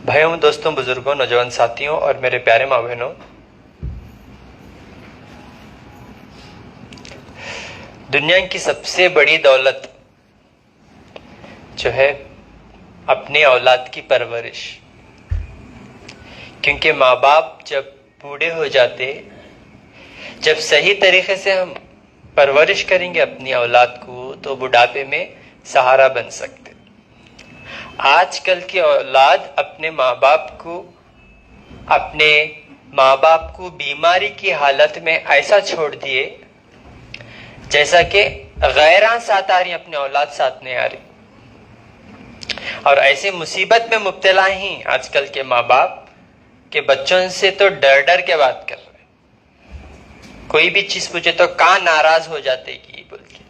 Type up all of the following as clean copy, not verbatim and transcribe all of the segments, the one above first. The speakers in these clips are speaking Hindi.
भाइयों, दोस्तों, बुजुर्गों, नौजवान साथियों और मेरे प्यारे माँ बहनों, दुनिया की सबसे बड़ी दौलत जो है अपनी औलाद की परवरिश। क्योंकि माँ बाप जब बूढ़े हो जाते, जब सही तरीके से हम परवरिश करेंगे अपनी औलाद को, तो बुढ़ापे में सहारा बन सकते। आजकल की औलाद अपने माँ बाप को बीमारी की हालत में ऐसा छोड़ दिए जैसा कि गैरां साथ आ रही, अपने औलाद साथ नहीं आ रही। और ऐसी मुसीबत में मुब्तला ही आजकल के माँ बाप के बच्चों से तो डर डर के बात कर रहे। कोई भी चीज पूछे तो कहाँ नाराज हो जाते कि बोल के।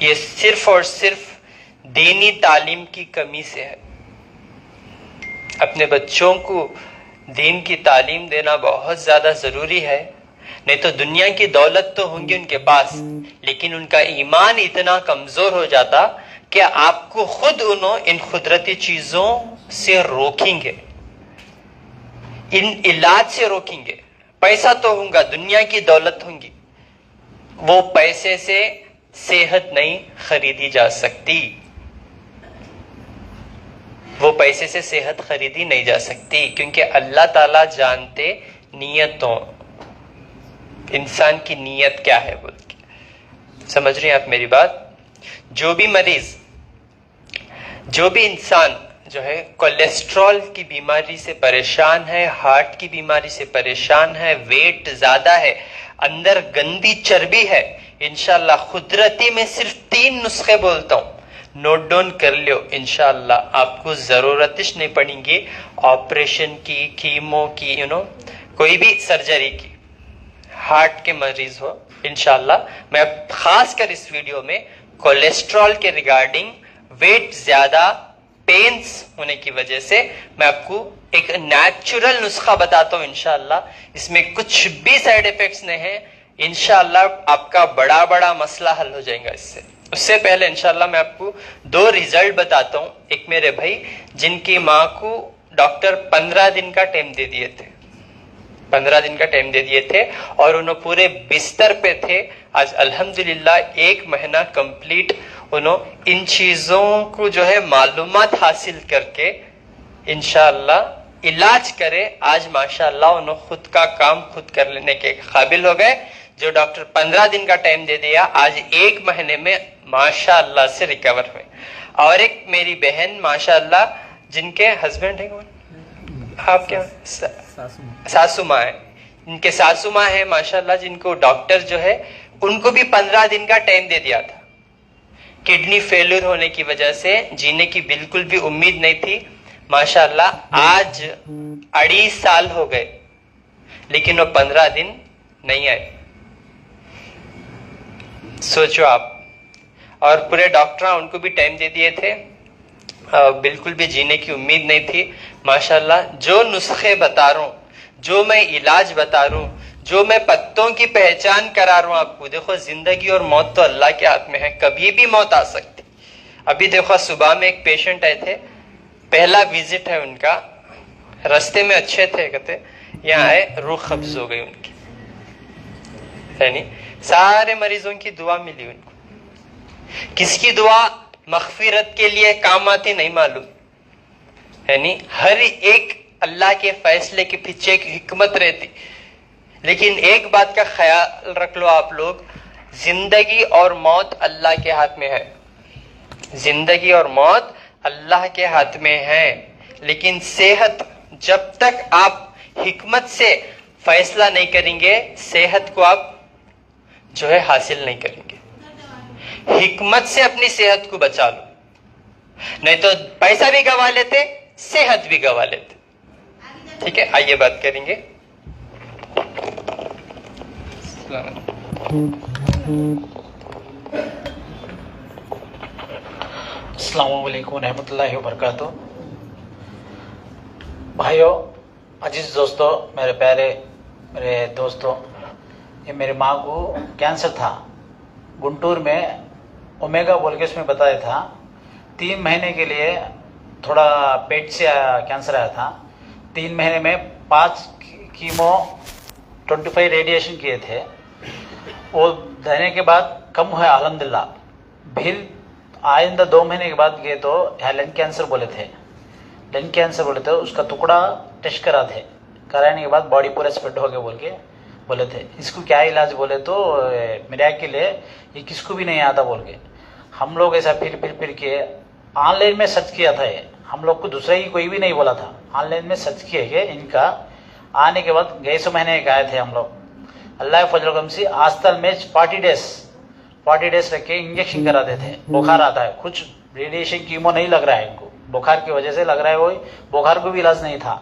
ये सिर्फ और सिर्फ दीनी तालीम की कमी से है। अपने बच्चों को दीन की तालीम देना बहुत ज्यादा जरूरी है। नहीं तो दुनिया की दौलत तो होंगी उनके पास, लेकिन उनका ईमान इतना कमजोर हो जाता कि आपको खुद इन कुदरती चीजों से रोकेंगे, इन इलाज से रोकेंगे। पैसा तो होगा, दुनिया की दौलत होंगी, वो पैसे से सेहत नहीं खरीदी जा सकती। वो पैसे से सेहत खरीदी नहीं जा सकती, क्योंकि अल्लाह ताला जानते नीयतों, इंसान की नीयत क्या है बोल के। समझ रहे हैं आप मेरी बात? जो भी मरीज, जो भी इंसान जो है कोलेस्ट्रॉल की बीमारी से परेशान है, हार्ट की बीमारी से परेशान है, वेट ज्यादा है, अंदर गंदी चर्बी है, इंशाल्लाह कुदरती में सिर्फ 3 नुस्खे बोलता हूं, नोट डाउन कर लो। इंशाअल्लाह आपको जरूरत ही नहीं पड़ेगी ऑपरेशन की, कीमो की, कोई भी सर्जरी की। हार्ट के मरीज हो, इंशाअल्लाह मैं खास कर इस वीडियो में कोलेस्ट्रॉल के रिगार्डिंग, वेट ज्यादा, पेन्स होने की वजह से मैं आपको एक नेचुरल नुस्खा बताता हूं। इंशाअल्लाह इसमें कुछ भी साइड इफेक्ट्स नहीं है। इंशाअल्लाह आपका बड़ा बड़ा मसला हल हो जाएगा इससे। उससे पहले इंशाल्लाह मैं आपको 2 रिजल्ट बताता हूं। एक मेरे भाई जिनकी माँ को डॉक्टर 15 दिन का टाइम दे दिए थे, 15 दिन का टाइम दे दिए थे और उन्होंने पूरे बिस्तर पे थे। आज अल्हम्दुलिल्लाह 1 महीना कंप्लीट उन्होंने इन चीजों को जो है मालूमात हासिल करके इंशाल्लाह इलाज करे। आज माशाल्लाह उन्होंने खुद का काम खुद कर लेने के काबिल हो गए। जो डॉक्टर 15 दिन का टाइम दे दिया, आज 1 महीने में माशाअल्लाह से रिकवर हुए। और एक मेरी बहन माशाअल्लाह जिनके हस्बैंड है, आप क्या सासू माँ है, इनके सासू माँ है माशाअल्लाह, जिनको डॉक्टर जो है उनको भी 15 दिन का टाइम दे दिया था। किडनी फेल्यूर होने की वजह से जीने की बिल्कुल भी उम्मीद नहीं थी। माशाअल्लाह आज 2.5 साल हो गए, लेकिन वो 15 दिन नहीं आए। सोचो आप। और पूरे डॉक्टर उनको भी टाइम दे दिए थे, बिल्कुल भी जीने की उम्मीद नहीं थी। माशाल्लाह जो नुस्खे बता रहा हूं, जो मैं इलाज बता रहा हूं, जो मैं पत्तों की पहचान करा रहा हूं आपको, देखो जिंदगी और मौत तो अल्लाह के हाथ में है, कभी भी मौत आ सकती। अभी देखो सुबह में एक पेशेंट आए थे, पहला विजिट है उनका, रास्ते में अच्छे थे, कहते यहाँ आए, रूह कब्ज हो गई उनकी, है नहीं। सारे मरीजों की दुआ मिली उनको। किसकी दुआ मगफिरत के लिए काम आती नहीं मालूम, है नहीं। हर एक अल्लाह के फैसले के पीछे एक हिकमत रहती। लेकिन एक बात का ख्याल रख लो आप लोग, जिंदगी और मौत अल्लाह के हाथ में है। जिंदगी और मौत अल्लाह के हाथ में है, लेकिन सेहत जब तक आप हिकमत से फैसला नहीं करेंगे, सेहत को आप जो है हासिल नहीं करेंगे। हिकमत से अपनी सेहत को बचा लो, नहीं तो पैसा भी गवा लेते, सेहत भी गवा लेते। ठीक है, आइए बात करेंगे। अस्सलामु अलैकुम रहमतुल्लाहि व बरकातुहू। भाइयों, अजीज दोस्तों, मेरे प्यारे मेरे दोस्तों, ये मेरी माँ को कैंसर था गुंटूर में, ओमेगा बोल के उसमें बताया था। 3 महीने के लिए थोड़ा पेट से कैंसर आया था। 3 महीने में 5 कीमो 25 रेडिएशन किए थे। वो देने के बाद कम हुआ अल्हम्दुलिल्लाह। फिर आइंदा 2 महीने के बाद गए तो लंग कैंसर बोले थे। लंग कैंसर बोले थे, उसका टुकड़ा टेस्ट करा थे। कराने के बाद बॉडी पूरा स्प्रेड हो गया बोल के बोले थे। इसको क्या इलाज बोले तो मिराकिल है, ये किसको भी नहीं आता बोल के। हम लोग ऐसा फिर के ऑनलाइन में सर्च किया था। ये हम लोग को दूसरा ही कोई भी नहीं बोला था। ऑनलाइन में सर्च किए गए इनका। आने के बाद गए 100 महीने के आए थे हम लोग। अल्लाह फजल करम से आस्ताल में 40 डेज रख के इंजेक्शन कराते थे। बुखार आता है, कुछ रेडिएशन कीमो नहीं लग रहा है इनको, बुखार की वजह से लग रहा है। वो बुखार को भी इलाज नहीं था।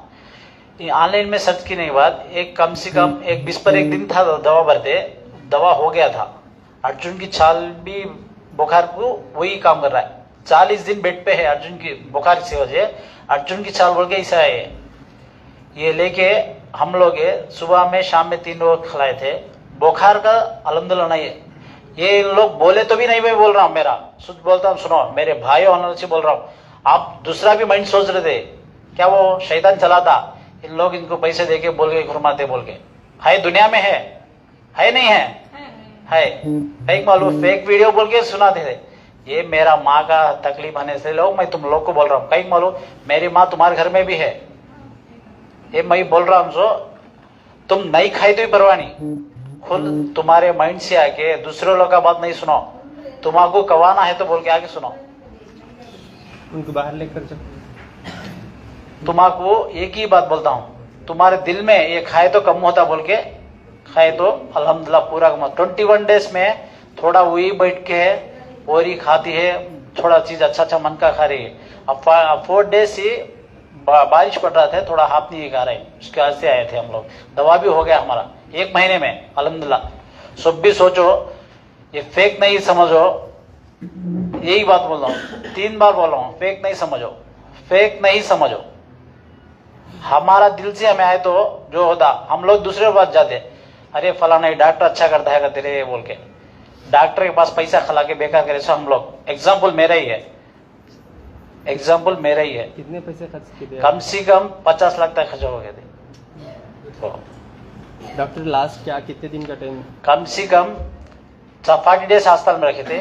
ऑनलाइन में सर्च करने के बाद एक कम से कम एक 20 पर एक दिन था दवा भरते, दवा हो गया था। अर्जुन की छाल भी बुखार को वही काम कर रहा है। 40 दिन बेड पे है अर्जुन की बुखार की वजह। अर्जुन की छाल बोल के ऐसा है। ये लेके हम लोग सुबह में शाम में 3 रोज खिलाए थे। बुखार का अल्हम्दुलिल्लाह नहीं है। ये लोग बोले तो भी नहीं, मैं बोल रहा हूँ, मेरा शुद्ध बोलता हूँ, सुनो मेरे भाई और से बोल रहा हूँ। आप दूसरा भी माइंड सोच रहे थे क्या वो शैतान चलाता, इन लोग इनको पैसे देके बोल के घुमाते बोल के। है दुनिया में है नहीं है फेक मालूम, फेक वीडियो बोल के सुनाते थे। ये मेरा माँ का तकलीफ आने से लोग, मैं तुम लोग को बोल रहा हूँ, कहीं मालूम मेरी माँ तुम्हारे घर में भी है। ये मैं बोल रहा हूँ, सो तुम नहीं खाई तो भी परवाह नहीं। खुद तुम्हारे माइंड से आके दूसरे लोग का बात नहीं सुनो। तुम्हारा कवाना है तो बोल के आगे सुनो। उनको बाहर लेकर चलो। तुम्हारा एक ही बात बोलता हूँ, तुम्हारे दिल में ये खाए तो कम होता बोल के खाए तो अल्हम्दुलिल्लाह पूरा कम। 21 डेज में थोड़ा वही बैठ के है और ही खाती है, थोड़ा चीज अच्छा मन का खा रही है। अब 4 डेज से बारिश पड़ रहा था, थोड़ा हाथ नहीं खा रहे, उसके वजह से आए थे हम लोग। दवा भी हो गया हमारा 1 महीने में अल्हम्दुलिल्लाह। सब भी सोचो, ये फेक नहीं समझो। यही बात बोल रहा हूँ, 3 बार बोल रहा हूँ, फेक नहीं समझो, फेक नहीं समझो। हमारा दिल से हमें आए तो जो होता, हम लोग दूसरे के पास जाते, अरे फलाना डॉक्टर अच्छा करता है तेरे बोल के, डॉक्टर के पास पैसा खिला के बेकार करे। सो हम लोग एग्जाम्पल मेरा ही है, कितने पैसे खर्च किए? कम से कम 50 लाख तक खर्च हो गए थे। तो डॉक्टर लास्ट क्या कितने दिन का टाइम? कम से कम 40 डेज अस्पताल में रखे थे।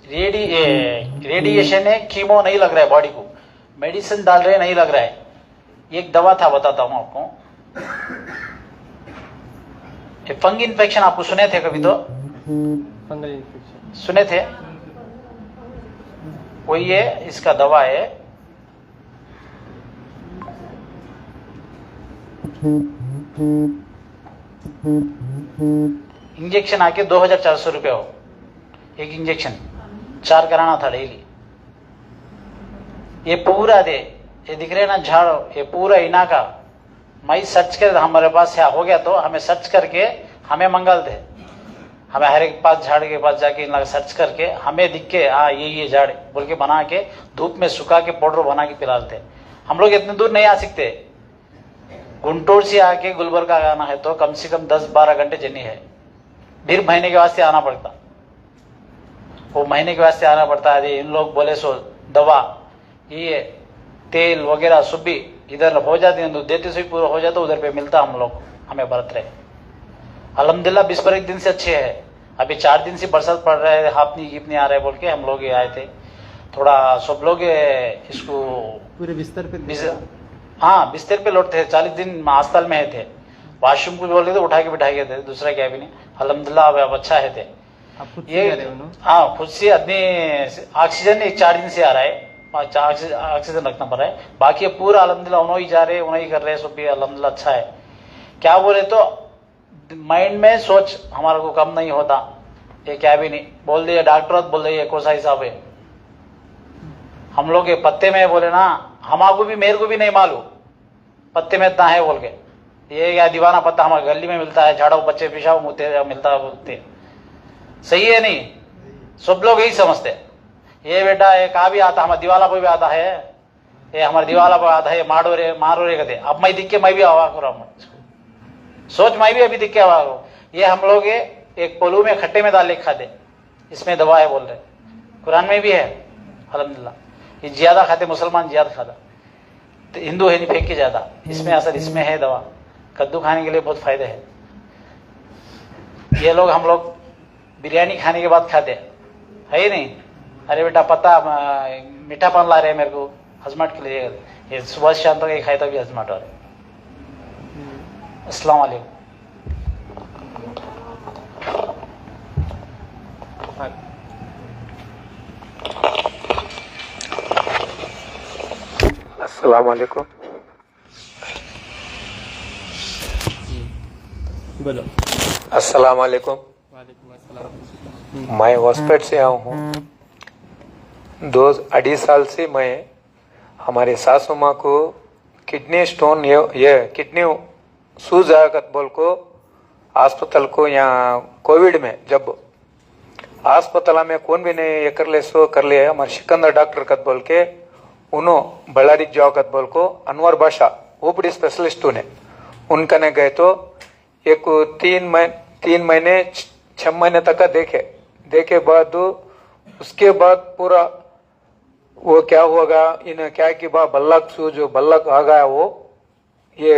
रेडिएशन है, कीमो नहीं लग रहा है बॉडी को, मेडिसिन डाल रहे नहीं लग रहा है। एक दवा था, बताता हूं आपको, फंग इन्फेक्शन। आपको सुने थे कभी? तो फंगल इन्फेक्शन सुने थे। वही है, इसका दवा है। इंजेक्शन आके 2400 रुपये हो एक इंजेक्शन, 4 कराना था डेली। ये पूरा दे, ये दिख रहे ना झाड़, ये पूरा इनाका मैं सर्च कर, हमारे पास हो गया तो हमें सर्च करके हमें मंगल दे। हमें हर एक पास झाड़ के पास जाके इन सर्च करके हमें दिख के ये झाड़ बोल के बना के धूप में सुखा के पाउडर बना के पिलाते। हम लोग इतने दूर नहीं आ सकते। गुंटूर से आके गुलबर्गा आना है तो कम से कम 10-12 घंटे जर्नी है। 1.5 महीने के वास्ते आना पड़ता, वो महीने के वास्ते आना पड़ता है। इन लोग बोले सो दवा ये तेल वगैरह सब भी इधर हो जाते हैं, देते से पूरा हो जाता, उधर पे मिलता हम लोग, हमें बरत रहे। अल्हम्दुलिल्लाह 20 पर एक दिन से अच्छे है। अभी 4 दिन से बरसात पड़ रहा है, हाथ नहीं आ रहा है बोल के हम लोग आए थे। थोड़ा सब लोग इसको पूरे बिस्तर पे, हाँ बिस्तर पे लौटते थे। 40 दिन अस्पताल में थे। वॉशरूम को भी बोल रहे थे, उठा के बिठा के थे, दूसरा क्या भी नहीं। अल्हम्दुलिल्लाह अब अच्छा है थे। आप खुद ये हाँ खुद से अपने ऑक्सीजन 4 दिन से आ रहा है, ऑक्सीजन रखना पड़ रहा है। बाकी पूरा अल्हम्दुलिल्लाह उन्होंने जा रहे, उन्होंने कर रहे, सब भी अल्हम्दुलिल्लाह अच्छा है। क्या बोले तो माइंड में सोच हमारे को कम नहीं होता, ये क्या भी नहीं बोल दिया डॉक्टर, बोल दिया कोसा हिसाब है। हम लोग के पत्ते में बोले ना, हमारे भी मेरे को भी नहीं मालूम पत्ते में इतना है बोल के। ये क्या दीवाना पत्ता हमारे गली में मिलता है, झाड़ो बच्चे पिशाब मुते मिलता है बोलते, सही है नहीं? सब लोग यही समझते। ये बेटा एक भी आता, हमारे दीवाला पर भी आता है, ये हमारे दीवाला पर आता है, मारो रे कहते। अब मैं दिख के मैं भी आवा करो, सोच मैं भी अभी दिख के आवा करो। ये हम लोग एक पोलू में खट्टे में डाल के खाते, इसमें दवा है बोल रहे, कुरान में भी है अल्हम्दुलिल्लाह। ये ज्यादा खाते, मुसलमान ज्यादा खाता, तो हिंदू है नहीं फेंक के ज्यादा, इसमें असर, इसमें है दवा। कद्दू खाने के लिए बहुत फायदे है। ये लोग, हम लोग बिरयानी खाने के बाद खाते हैं, है ही नहीं। अरे बेटा पता मीठा पान ला रहे हैं मेरे को हजमाट के लिए, ये सुबह शाम तक खाए तो भी हजमाट हो रहे। अस्सलाम वालेकुम। अस्सलाम वालेकुम। बोलो। अस्सलाम वालेकुम। वालेकुम अस्सलाम। मैं हॉस्पिटल से आया हूँ। 2-2.5 साल से मैं हमारे सासू माँ को किडनी स्टोन, ये किडनी सूज आगत बोल को अस्पताल को, यहाँ कोविड में जब अस्पताल में कौन भी नहीं ये कर ले सो कर ले, हमारे सिकंदर डॉक्टर कत बोल के उन्होंने बल्लारी जाओ कत बोल को अनवर बादशाह ओपीडी स्पेशलिस्ट ने उनका ने गए तो एक 3 महीने 6 महीने तक का देखे बाद उसके बाद पूरा वो क्या होगा, इन्हें क्या कि बा बल्लक जो बल्लक आ गया वो ये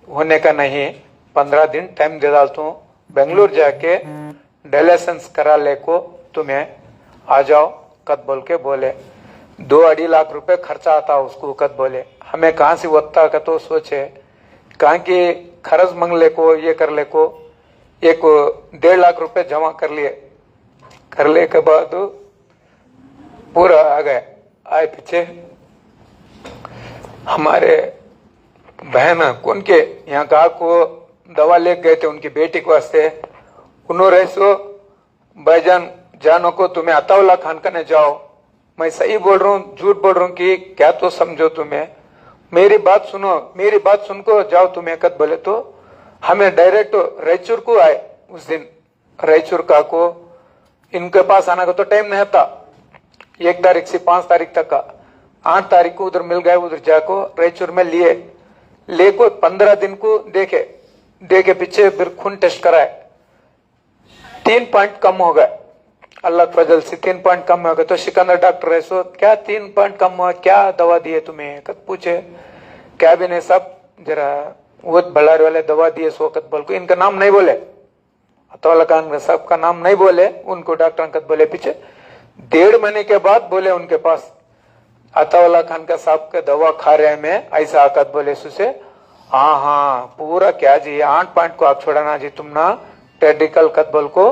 होने का नहीं, 15 दिन टाइम दे डालता हूँ, बेंगलुरु जाके डायलिसिस करा ले को तुम्हें आ जाओ कत बोल के बोले। 2-2.5 लाख रुपए खर्चा आता उसको कत बोले। हमें कहाँ से वत्ता का तो सोचे कहाँ की खर्च मंग ले को ये कर ले को, एक 1.5 लाख रुपए जमा कर ले के बाद पूरा आ गए। आए पीछे हमारे बहन कौन के यहाँ का को दवा ले गए थे उनकी बेटी के वास्ते, उन्होंने सो भाईजान जानो को तुम्हें अताउल्ला खान कने जाओ। मैं सही बोल रहा हूँ झूठ बोल रहा हूँ कि क्या तो समझो, तुम्हें मेरी बात सुनो, मेरी बात सुन को जाओ तुम्हें कद बोले तो हमें डायरेक्ट रायचूर को आए। उस दिन रायचूर का को इनके पास आने का तो टाइम नहीं था, 1 तारीख से 5 तारीख तक का, 8 तारीख को उधर मिल गए। उधर जाको रायचूर में ले को 15 दिन को देखे पीछे फिर खून टेस्ट कराए, 3 पॉइंट कम हो गए। अल्लाह के फजल से 3 पॉइंट कम हो गए। तो सिकंदर डॉक्टर है सो क्या 3 पॉइंट कम हुआ, क्या दवा दिए तुम्हें कद पूछे, क्या भी नहीं, सब जरा वो बल्लारी वाले दवा दिए सो कद बोल को, इनका नाम नहीं बोले, अतौला खान साहब का नाम नहीं बोले, उनको डॉक्टर कद बोले पीछे 1.5 महीने के बाद बोले उनके पास अतौला खान का साहब के दवा खा रहे में ऐसा आकत बोले सुसे। हाँ पूरा क्या जी 8 पॉइंट को आप छोड़ाना जी तुम ना टेडिकल कद बोल को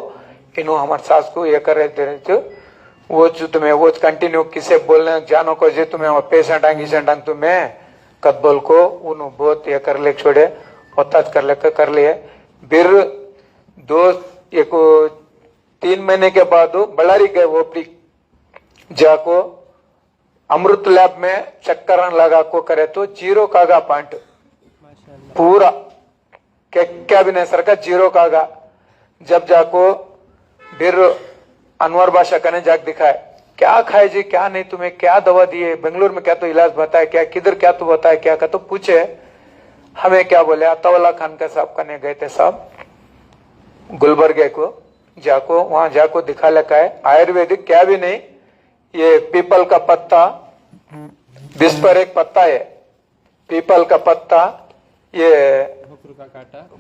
इन्हों हमारे सास को ये कर रहे थे वो जो तुम्हें वो कंटिन्यू किसे बोलने जानो को जी तुम्हें पेशेंट आएंगे तुम्हें कद बोल को उन्होंने बहुत ये कर ले छोड़े होता कर लिए। फिर 3 महीने के बाद बल्लारी गए वो अपनी जाको अमृत लैब में चक्कर लगा को करे तो 0 कागा पॉइंट पूरा क्या भी नहीं सर का 0 कागा। जब जाको फिर अनवर बादशाह कने जाके दिखाए, क्या खाए जी क्या नहीं, तुम्हें क्या दवा दिए, बेंगलुरु में क्या तो इलाज बताए, क्या किधर क्या तो बताए, क्या का तो पूछे। हमें क्या बोले अताउल्ला खान का साहब कने गए थे साहब गुलबर्गे को जाको, वहां जाको दिखा लगा है आयुर्वेदिक क्या भी नहीं, ये पीपल का पत्ता 20 पर एक पत्ता है, पीपल का पत्ता, ये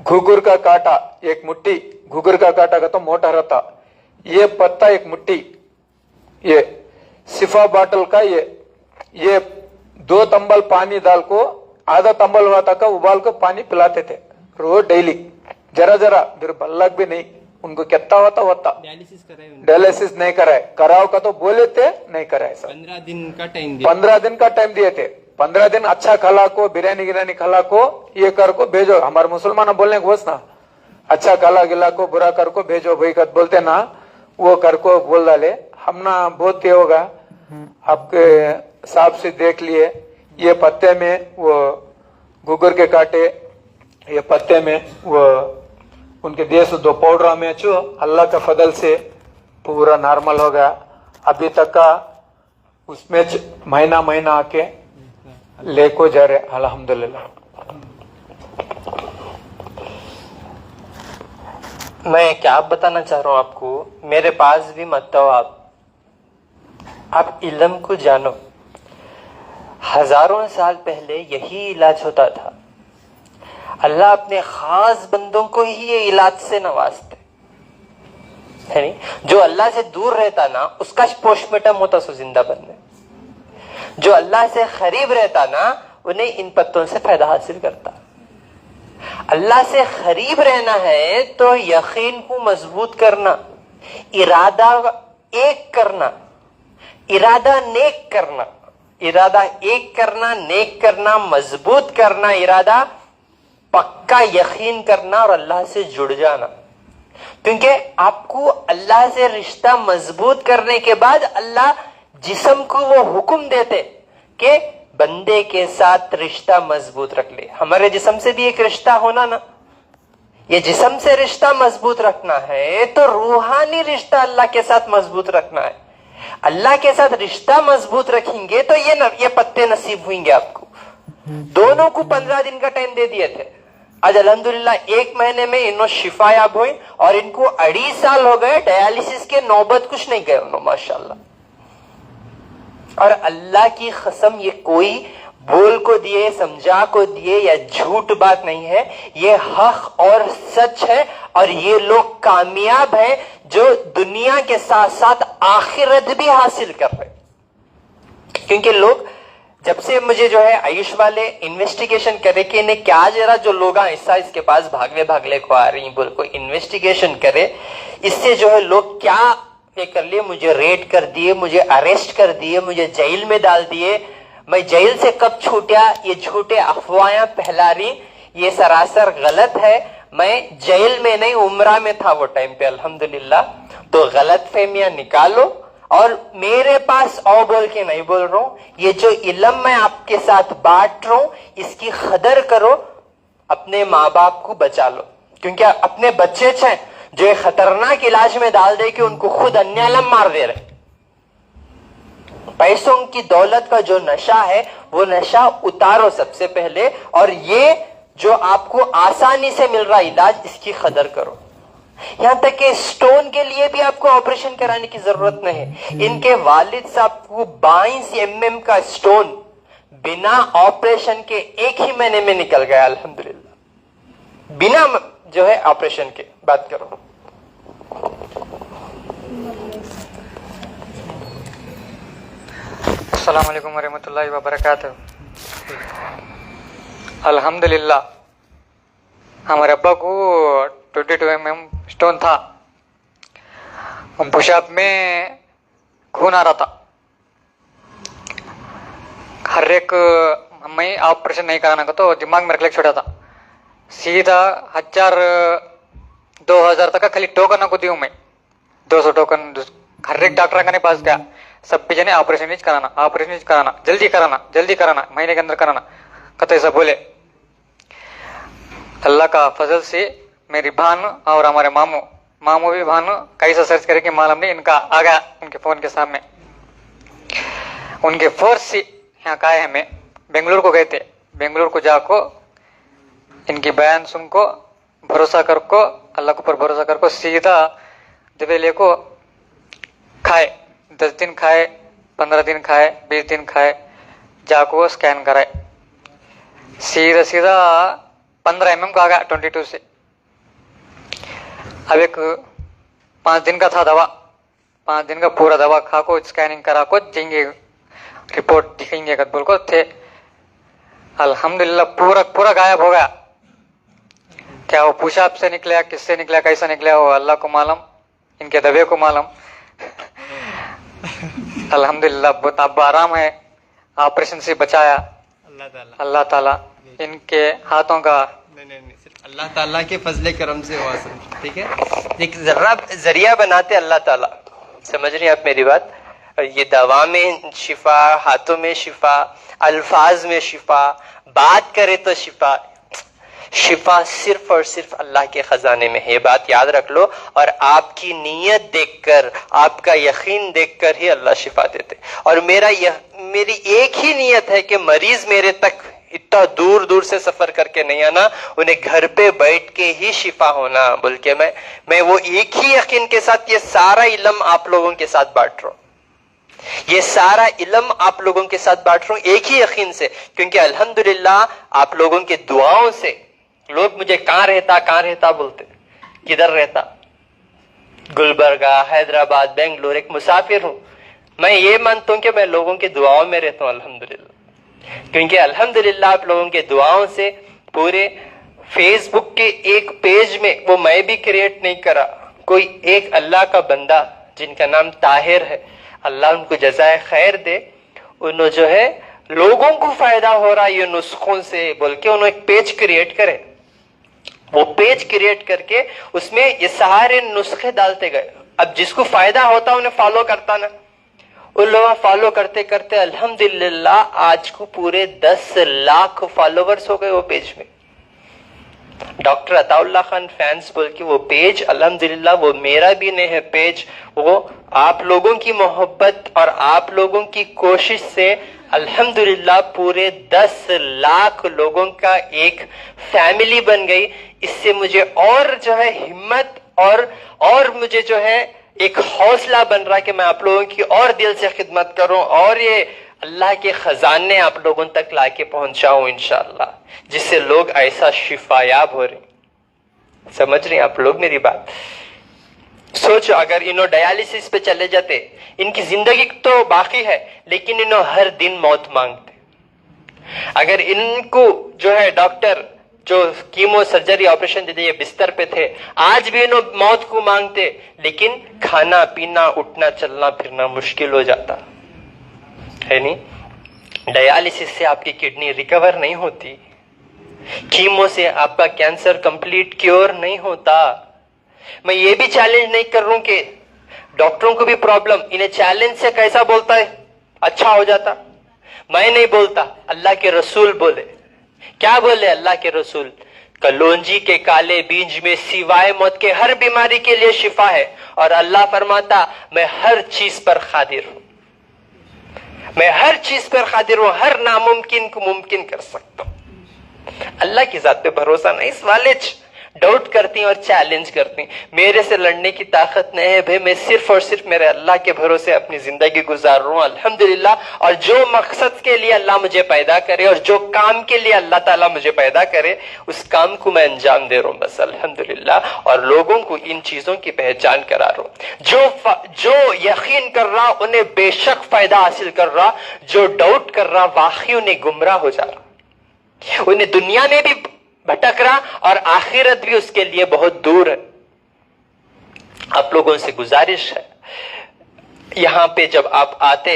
घुघुर का काटा एक मुट्ठी, घुघुर का काटा का तो मोटा रहता, ये पत्ता एक मुट्ठी, ये सिफा बॉटल का ये 2 तंबल पानी डाल को आधा तंबल वाता का उबाल को पानी पिलाते थे रोज डेली, जरा फिर बल्लक भी नहीं उनको कितना होता डायलिसिस नहीं कराए, कराओ का तो बोले थे नहीं कराए सर। 15 दिन का टाइम दिए थे, 15 दिन अच्छा खला को बिरयानी खला को ये कर को भेजो, हमारे मुसलमान बोलने को बस ना अच्छा खला गिला को बुरा कर को भेजो भाई कद बोलते ना वो कर को बोल डाले। हम ना बहुत ये होगा आपके साहब से देख लिए, ये पत्ते में वो गुगर के काटे, ये पत्ते में वो उनके देश 2 पाउडर में चो अल्लाह का फजल से पूरा नॉर्मल हो गया। अभी तक का उसमें महीना आके लेको जा रहे अल्हम्दुलिल्लाह। मैं क्या बताना चाह रहा हूँ आपको, मेरे पास भी मत आओ आप, आप इल्म को जानो। हजारों साल पहले यही इलाज होता था। अल्लाह अपने खास बंदों को ही ये इलाज से नवाजते है नहीं। जो अल्लाह से दूर रहता ना, उसका पोस्टमार्टम होता सो जिंदा बनने। जो अल्लाह से करीब रहता ना, उन्हें इन पत्तों से फायदा हासिल करता। अल्लाह से करीब रहना है तो यकीन को मजबूत करना, इरादा एक करना, इरादा नेक करना, इरादा एक करना, नेक करना, मजबूत करना, इरादा पक्का यकीन करना और अल्लाह से जुड़ जाना। क्योंकि आपको अल्लाह से रिश्ता मजबूत करने के बाद अल्लाह जिस्म को वो हुक्म देते कि बंदे के साथ रिश्ता मजबूत रख ले। हमारे जिस्म से भी एक रिश्ता होना ना, ये जिस्म से रिश्ता मजबूत रखना है तो रूहानी रिश्ता अल्लाह के साथ मजबूत रखना है। अल्लाह के साथ रिश्ता मजबूत रखेंगे तो ये पत्ते नसीब होंगे आपको। दोनों को 15 दिन का टाइम दे दिए थे। आज अल्हम्दुलिल्लाह 1 महीने में इन्हों शिफायाब हुई और इनको 2.5 साल हो गए डायलिसिस के, नौबत कुछ नहीं गए उन्होंने माशाल्लाह। और अल्लाह की कसम, ये कोई बोल को दिए, समझा को दिए या झूठ बात नहीं है, ये हक और सच है। और ये लोग कामयाब हैं जो दुनिया के साथ साथ आखिरत भी हासिल कर रहे। क्योंकि लोग जब से मुझे जो है आयुष वाले इन्वेस्टिगेशन करे कि इन्हें क्या जरा जो लोग ऐसा इसके पास भागले को आ रही बोल को इन्वेस्टिगेशन करे, इससे जो है लोग क्या ये कर लिए, मुझे रेड कर दिए, मुझे अरेस्ट कर दिए, मुझे जेल में डाल दिए, मैं जेल से कब छूटा, ये झूठे अफवाहें फैला रही, ये सरासर गलत है। मैं जेल में नहीं, उम्रा में था वो टाइम पे अल्हम्दुलिल्लाह। तो गलत फहमियां निकालो और मेरे पास आओ बोल के नहीं बोल रहा हूं। ये जो इल्म मैं आपके साथ बांट रहा हूं, इसकी कदर करो, अपने माँ बाप को बचा लो। क्योंकि अपने बच्चे छे जो एक खतरनाक इलाज में डाल दे कि उनको खुद अन्यालम मार दे रहे। पैसों की दौलत का जो नशा है वो नशा उतारो सबसे पहले, और ये जो आपको आसानी से मिल रहा इलाज, इसकी कदर करो। यहां तक कि स्टोन के लिए भी आपको ऑपरेशन कराने की जरूरत नहीं है। इनके वालिद साहब को 22 mm का स्टोन बिना ऑपरेशन के 1 ही महीने में निकल गया अल्हम्दुलिल्लाह। बिना जो है ऑपरेशन के बात करो। अस्सलाम वालेकुम वरहमतुल्लाहि वबरकातुहू। अल्हम्दुलिल्लाह हमारे अब्बा को 22 mm स्टोन था। पेशाब में खून आ रहा था। हर एक मैं ऑपरेशन नहीं कराना का तो दिमाग में रख ले छोड़ा था। सीधा 1000-2000 तक का खाली टोकन को दियो मैं 200 टोकन हर एक डॉक्टर के पास गया। सब भी जने ऑपरेशन कराना, जल्दी कराना, महीने के अंदर कराना कत ऐसा बोले। अल्लाह का फजल से मेरी भान और हमारे मामू भी भान कैसा सर्च करे कि मालूम नहीं, इनका आ गया उनके फोन के सामने। उनके फोर्स से यहाँ का है, हमें बेंगलुरु को गए थे। बेंगलुरु को जाको इनकी बयान सुन को भरोसा कर को अल्लाह के ऊपर भरोसा कर को सीधा दवेले को खाए। 10 दिन खाए, 15 दिन खाए, 20 दिन खाए, जाको स्कैन कराए। सीधा 15 mm का आ गया 22 से। अब एक 5 दिन का था दवा, 5 दिन का पूरा दवा खा को स्कैनिंग करा को देंगे, रिपोर्ट दिखेंगे बोल को थे। अल्हम्दुलिल्लाह पूरा गायब हो गया। क्या वो पेशाब से निकला, किससे निकला, कैसा निकला, वो अल्लाह को मालूम, इनके दबे को मालूम। अल्हम्दुलिल्लाह बहुत अब आराम है। ऑपरेशन से बचाया अल्लाह ताला। इनके हाथों का नहीं, सिर्फ अल्लाह ताला के फजले करम से हुआ सब, ठीक है। एक जरिया बनाते अल्लाह ताला, समझ रही हैं आप मेरी बात। ये दवा में शिफा, हाथों में शिफा, अल्फाज में शिफा, बात करे तो शिफा सिर्फ और सिर्फ अल्लाह के खजाने में है। ये बात याद रख लो। और आपकी नीयत देखकर, आपका यकीन देखकर ही अल्लाह शिफा देते। और मेरी एक ही नीयत है कि मरीज मेरे तक इतना दूर दूर से सफर करके नहीं आना, उन्हें घर पे बैठ के ही शिफा होना बोल के मैं वो एक ही यकीन के साथ ये सारा इल्म आप लोगों के साथ बांट रहा हूं। ये सारा इल्म आप लोगों के साथ बांट रहा हूं एक ही यकीन से, क्योंकि अल्हम्दुलिल्लाह आप लोगों की दुआओं से लोग मुझे कहां रहता बोलते, किधर रहता, गुलबर्गा, हैदराबाद, बेंगलोर, एक मुसाफिर हूं। मैं ये मानता हूं कि मैं लोगों की दुआओं में रहता हूं अल्हम्दुलिल्लाह, क्योंकि अल्हम्दुलिल्लाह आप लोगों के दुआओं से पूरे फेसबुक के एक पेज में, वो मैं भी क्रिएट नहीं करा, कोई एक अल्लाह का बंदा जिनका नाम ताहिर है, अल्लाह उनको जज़ाए खैर दे, उन्होंने जो है लोगों को फायदा हो रहा है ये नुस्खों से बोल के उन्होंने एक पेज क्रिएट करे। वो पेज क्रिएट करके उसमें ये सारे नुस्खे डालते गए। अब जिसको फायदा होता उन्हें फॉलो करता ना, उन लोग फॉलो करते करते अल्हम्दुलिल्लाह आज को पूरे 10 लाख फॉलोवर्स हो गए वो पेज में। डॉक्टर अताउल्लाह खान फैंस बोल के वो पेज, अल्हम्दुलिल्लाह वो मेरा भी नहीं है पेज, वो आप लोगों की मोहब्बत और आप लोगों की कोशिश से अल्हम्दुलिल्लाह पूरे 10 लाख लोगों का एक फैमिली बन गई। इससे मुझे और जो है हिम्मत और मुझे जो है एक हौसला बन रहा है कि मैं आप लोगों की और दिल से खिदमत करूं और ये अल्लाह के खजाने आप लोगों तक लाके पहुंचाऊं इंशाअल्लाह, जिससे लोग ऐसा शिफायाब हो रहे। समझ रहे हैं आप लोग मेरी बात? सोचो अगर इन्हों डायलिसिस पे चले जाते, इनकी जिंदगी तो बाकी है लेकिन इन्हों हर दिन मौत मांगते। अगर इनको जो है डॉक्टर जो कीमो सर्जरी ऑपरेशन देते ये बिस्तर पे थे, आज भी इन्हों मौत को मांगते, लेकिन खाना पीना उठना चलना फिरना मुश्किल हो जाता है। नहीं, डायलिसिस से आपकी किडनी रिकवर नहीं होती, कीमो से आपका कैंसर कंप्लीट क्योर नहीं होता। मैं ये भी चैलेंज नहीं कर रहा हूं कि डॉक्टरों को भी प्रॉब्लम, इन्हें चैलेंज से कैसा बोलता है अच्छा हो जाता। मैं नहीं बोलता, अल्लाह के रसूल बोले। क्या बोले अल्लाह के रसूल? कलौंजी के काले बीज में सिवाय मौत के हर बीमारी के लिए शिफा है, और अल्लाह फरमाता मैं हर चीज पर खादिर हूं, मैं हर चीज पर खादिर हूं, हर नामुमकिन को मुमकिन कर सकता हूं। अल्लाह की जात पे भरोसा नहीं, इस वाले डाउट करती और चैलेंज करती। मेरे से लड़ने की ताकत नहीं है भाई, मैं सिर्फ और सिर्फ मेरे अल्लाह के भरोसे अपनी जिंदगी गुजार रहा हूं अल्हम्दुलिल्लाह। और जो मकसद के लिए अल्लाह मुझे पैदा करे और जो काम के लिए अल्लाह ताला मुझे पैदा करे, उस काम को मैं अंजाम दे रहा हूं बस अल्हम्दुलिल्लाह। और लोगों को इन चीजों की पहचान करा रहा हूं। जो यकीन कर रहा उन्हें बेशक फायदा हासिल कर रहा, जो डाउट कर रहा वाकई उन्हें गुमराह हो जा रहा, उन्हें दुनिया में भी भटक रहा और आखिरत भी उसके लिए बहुत दूर है। आप लोगों से गुजारिश है, यहां पे जब आप आते,